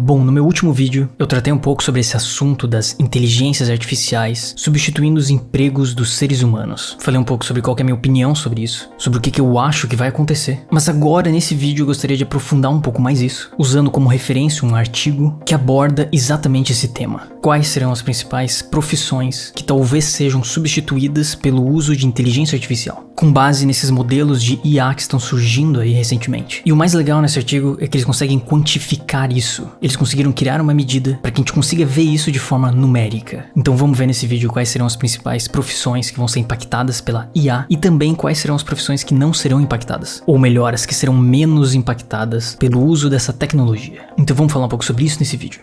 Bom, no meu último vídeo eu tratei um pouco sobre esse assunto das inteligências artificiais substituindo os empregos dos seres humanos. Falei um pouco sobre qual que é a minha opinião sobre isso, sobre o que eu acho que vai acontecer. Mas agora nesse vídeo eu gostaria de aprofundar um pouco mais isso, usando como referência um artigo que aborda exatamente esse tema. Quais serão as principais profissões que talvez sejam substituídas pelo uso de inteligência artificial, com base nesses modelos de IA que estão surgindo aí recentemente. E o mais legal nesse artigo é que eles conseguem quantificar isso. Eles conseguiram criar uma medida para que a gente consiga ver isso de forma numérica. Então vamos ver nesse vídeo quais serão as principais profissões que vão ser impactadas pela IA e também quais serão as profissões que não serão impactadas, ou melhor, as que serão menos impactadas pelo uso dessa tecnologia. Então vamos falar um pouco sobre isso nesse vídeo.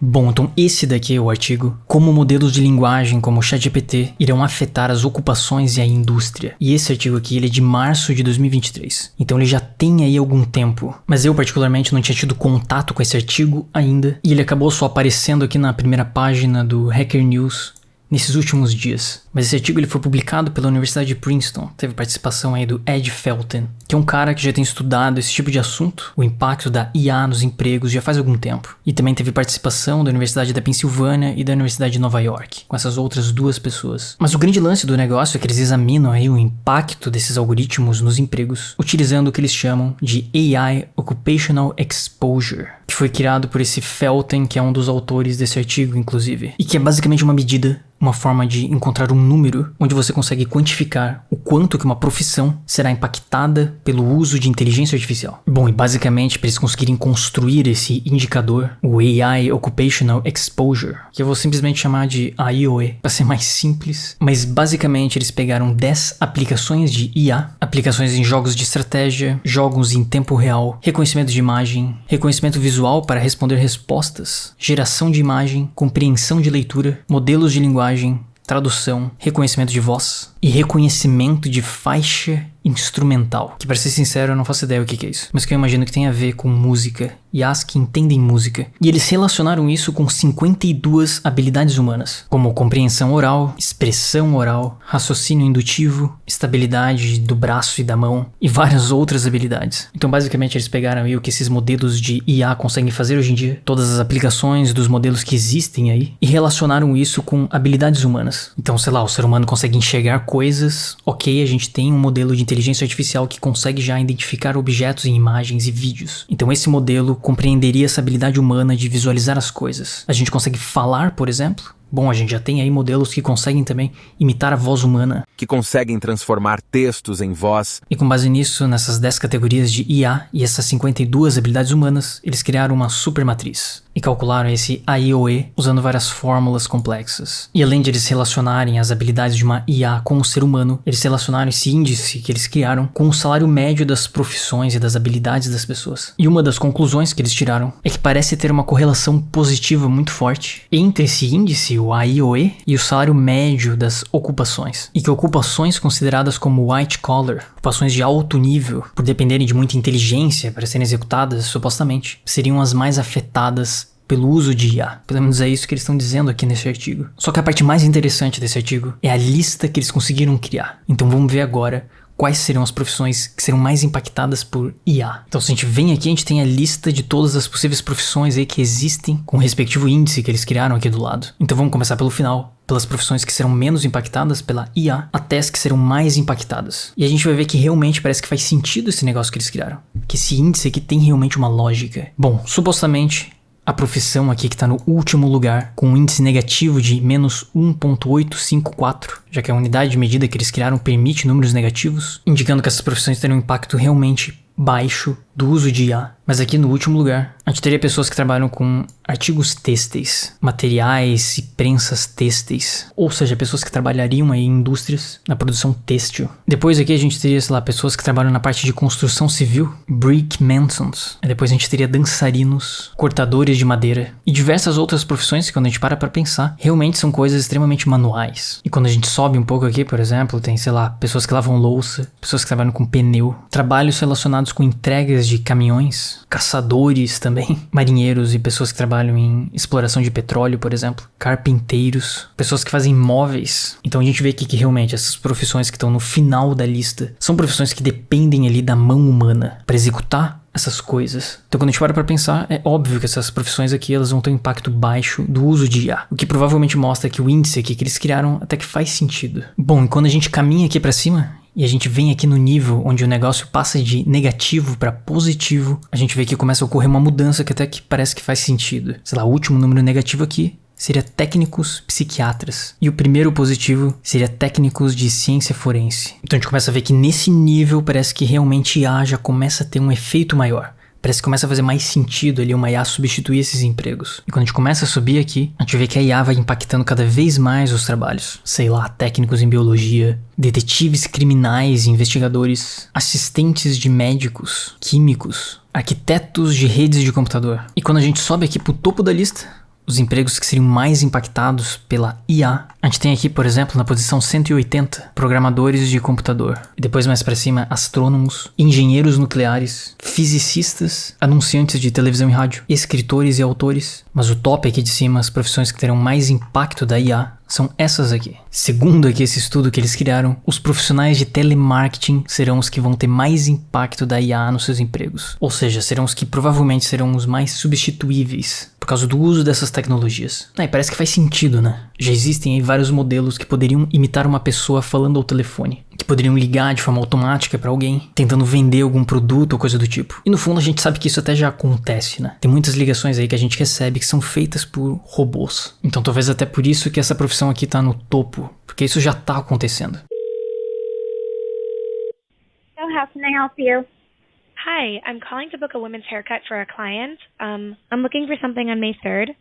Bom, então esse daqui é o artigo Como modelos de linguagem como o ChatGPT irão afetar as ocupações e a indústria. E esse artigo aqui ele é de março de 2023, então ele já tem aí algum tempo. Mas eu particularmente não tinha tido contato com esse artigo ainda, e ele acabou só aparecendo aqui na primeira página do Hacker News nesses últimos dias. Mas esse artigo ele foi publicado pela Universidade de Princeton, teve participação aí do Ed Felten, que é um cara que já tem estudado esse tipo de assunto, o impacto da IA nos empregos já faz algum tempo. E também teve participação da Universidade da Pensilvânia e da Universidade de Nova York, com essas outras duas pessoas. Mas o grande lance do negócio é que eles examinam aí o impacto desses algoritmos nos empregos, utilizando o que eles chamam de AI Occupational Exposure, que foi criado por esse Felten, que é um dos autores desse artigo, inclusive, e que é basicamente uma medida, uma forma de encontrar um número onde você consegue quantificar o quanto que uma profissão será impactada pelo uso de inteligência artificial. Bom, e basicamente para eles conseguirem construir esse indicador, o AI Occupational Exposure, que eu vou simplesmente chamar de AIOE, para ser mais simples, mas basicamente eles pegaram 10 aplicações de IA, aplicações em jogos de estratégia, jogos em tempo real, reconhecimento de imagem, reconhecimento visual para responder respostas, geração de imagem, compreensão de leitura, modelos de linguagem, tradução, reconhecimento de voz e reconhecimento de faixa instrumental, que para ser sincero eu não faço ideia o que é isso, mas que eu imagino que tem a ver com música e as que entendem música. E eles relacionaram isso com 52 habilidades humanas, como compreensão oral, expressão oral, raciocínio indutivo, estabilidade do braço e da mão e várias outras habilidades. Então basicamente eles pegaram aí o que esses modelos de IA conseguem fazer hoje em dia, todas as aplicações dos modelos que existem aí, e relacionaram isso com habilidades humanas. Então sei lá, o ser humano consegue enxergar coisas, ok, a gente tem um modelo de inteligência artificial que consegue já identificar objetos em imagens e vídeos. Então esse modelo compreenderia essa habilidade humana de visualizar as coisas. A gente consegue falar, por exemplo. Bom, a gente já tem aí modelos que conseguem também imitar a voz humana, que conseguem transformar textos em voz. E com base nisso, nessas 10 categorias de IA e essas 52 habilidades humanas, eles criaram uma supermatriz e calcularam esse AIOE usando várias fórmulas complexas. E além de eles relacionarem as habilidades de uma IA com o ser humano, eles relacionaram esse índice que eles criaram com o salário médio das profissões e das habilidades das pessoas. E uma das conclusões que eles tiraram é que parece ter uma correlação positiva muito forte entre esse índice, o AIOE, e o salário médio das ocupações. E que ocupações consideradas como white collar, ocupações de alto nível, por dependerem de muita inteligência para serem executadas, supostamente, seriam as mais afetadas pelo uso de IA. Pelo menos é isso que eles estão dizendo aqui nesse artigo. Só que a parte mais interessante desse artigo é a lista que eles conseguiram criar. Então vamos ver agora quais serão as profissões que serão mais impactadas por IA. Então se a gente vem aqui, a gente tem a lista de todas as possíveis profissões aí que existem com o respectivo índice que eles criaram aqui do lado. Então vamos começar pelo final, pelas profissões que serão menos impactadas pela IA, até as que serão mais impactadas. E a gente vai ver que realmente parece que faz sentido esse negócio que eles criaram, que esse índice aqui tem realmente uma lógica. Bom, supostamente a profissão aqui que está no último lugar, com um índice negativo de menos 1.854, já que a unidade de medida que eles criaram permite números negativos, indicando que essas profissões terão um impacto realmente baixo do uso de IA. Mas aqui no último lugar, a gente teria pessoas que trabalham com artigos têxteis, materiais e prensas têxteis, ou seja, pessoas que trabalhariam aí em indústrias na produção têxtil. Depois aqui a gente teria, sei lá, pessoas que trabalham na parte de construção civil, brick masons. Depois a gente teria dançarinos, cortadores de madeira e diversas outras profissões que quando a gente para pra pensar, realmente são coisas extremamente manuais. E quando a gente sobe um pouco aqui, por exemplo, tem, sei lá, pessoas que lavam louça, pessoas que trabalham com pneu, trabalhos relacionados com entregas profissões de caminhões, caçadores também, marinheiros e pessoas que trabalham em exploração de petróleo, por exemplo, carpinteiros, pessoas que fazem móveis. Então a gente vê aqui que realmente essas profissões que estão no final da lista são profissões que dependem ali da mão humana para executar essas coisas. Então quando a gente para pra pensar, é óbvio que essas profissões aqui elas vão ter um impacto baixo do uso de IA, o que provavelmente mostra que o índice aqui que eles criaram até que faz sentido. Bom, e quando a gente caminha aqui pra cima e a gente vem aqui no nível onde o negócio passa de negativo pra positivo, a gente vê que começa a ocorrer uma mudança que até que parece que faz sentido. Sei lá, o último número negativo aqui seria técnicos psiquiatras. E o primeiro positivo seria técnicos de ciência forense. Então a gente começa a ver que nesse nível parece que realmente IA já começa a ter um efeito maior. Parece que começa a fazer mais sentido ali uma IA substituir esses empregos. E quando a gente começa a subir aqui, a gente vê que a IA vai impactando cada vez mais os trabalhos. Sei lá, técnicos em biologia, detetives criminais e investigadores, assistentes de médicos, químicos, arquitetos de redes de computador. E quando a gente sobe aqui pro topo da lista, os empregos que seriam mais impactados pela IA, a gente tem aqui, por exemplo, na posição 180, programadores de computador. E depois mais pra cima, astrônomos, engenheiros nucleares, fisicistas, anunciantes de televisão e rádio, escritores e autores. Mas o top aqui de cima, as profissões que terão mais impacto da IA, são essas aqui. Segundo aqui esse estudo que eles criaram, os profissionais de telemarketing serão os que vão ter mais impacto da IA nos seus empregos. Ou seja, serão os que provavelmente serão os mais substituíveis por causa do uso dessas tecnologias. E parece que faz sentido, né? Já existem aí vários modelos que poderiam imitar uma pessoa falando ao telefone, que poderiam ligar de forma automática pra alguém, tentando vender algum produto ou coisa do tipo. E no fundo a gente sabe que isso até já acontece, né? Tem muitas ligações aí que a gente recebe que são feitas por robôs. Então talvez até por isso que essa profissão aqui tá no topo, porque isso já tá acontecendo. So how can I help you? Hi, I'm calling to book a women's haircut for a client. I'm looking for something on May 3rd.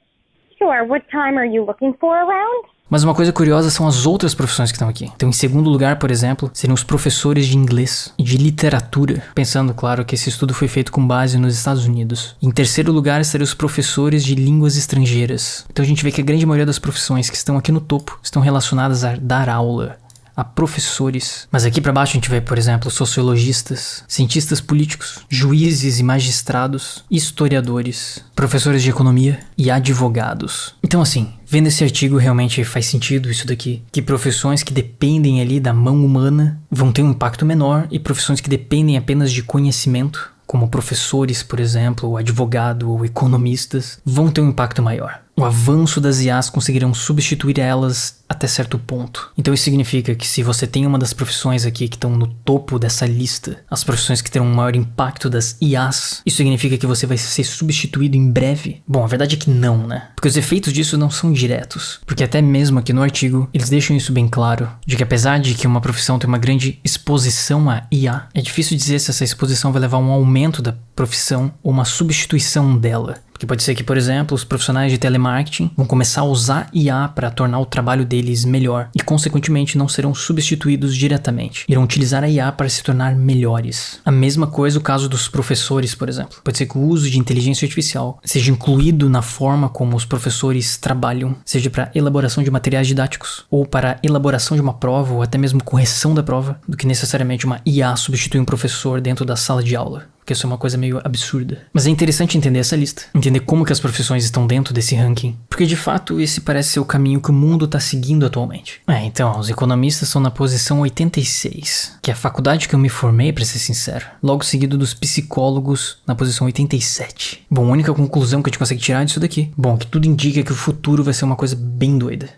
Sure. What time are you looking for around? Mas uma coisa curiosa são as outras profissões que estão aqui. Então, em segundo lugar, por exemplo, seriam os professores de inglês e de literatura. Pensando, claro, que esse estudo foi feito com base nos Estados Unidos. Em terceiro lugar, seriam os professores de línguas estrangeiras. Então a gente vê que a grande maioria das profissões que estão aqui no topo estão relacionadas a dar aula, a professores. Mas aqui pra baixo a gente vê, por exemplo, sociologistas, cientistas políticos, juízes e magistrados, historiadores, professores de economia e advogados. Então assim, vendo esse artigo realmente faz sentido isso daqui, que profissões que dependem ali da mão humana vão ter um impacto menor e profissões que dependem apenas de conhecimento, como professores, por exemplo, ou advogado ou economistas, vão ter um impacto maior. O avanço das IAs conseguirão substituir elas até certo ponto. Então isso significa que se você tem uma das profissões aqui que estão no topo dessa lista, as profissões que terão um maior impacto das IAs, isso significa que você vai ser substituído em breve? Bom, a verdade é que não, né? Porque os efeitos disso não são diretos. Porque até mesmo aqui no artigo, eles deixam isso bem claro, de que apesar de que uma profissão tem uma grande exposição à IA, é difícil dizer se essa exposição vai levar a um aumento da profissão ou uma substituição dela. Porque pode ser que, por exemplo, os profissionais de telemarketing vão começar a usar IA para tornar o trabalho deles melhor e, consequentemente, não serão substituídos diretamente. Irão utilizar a IA para se tornar melhores. A mesma coisa o caso dos professores, por exemplo. Pode ser que o uso de inteligência artificial seja incluído na forma como os professores trabalham, seja para elaboração de materiais didáticos ou para elaboração de uma prova ou até mesmo correção da prova, do que necessariamente uma IA substituir um professor dentro da sala de aula. Porque isso é uma coisa meio absurda. Mas é interessante entender essa lista. Entender como que as profissões estão dentro desse ranking. Porque de fato esse parece ser o caminho que o mundo está seguindo atualmente. Então, os economistas estão na posição 86. Que é a faculdade que eu me formei, pra ser sincero. Logo seguido dos psicólogos na posição 87. Bom, a única conclusão que a gente consegue tirar disso daqui. Bom, que tudo indica que o futuro vai ser uma coisa bem doida.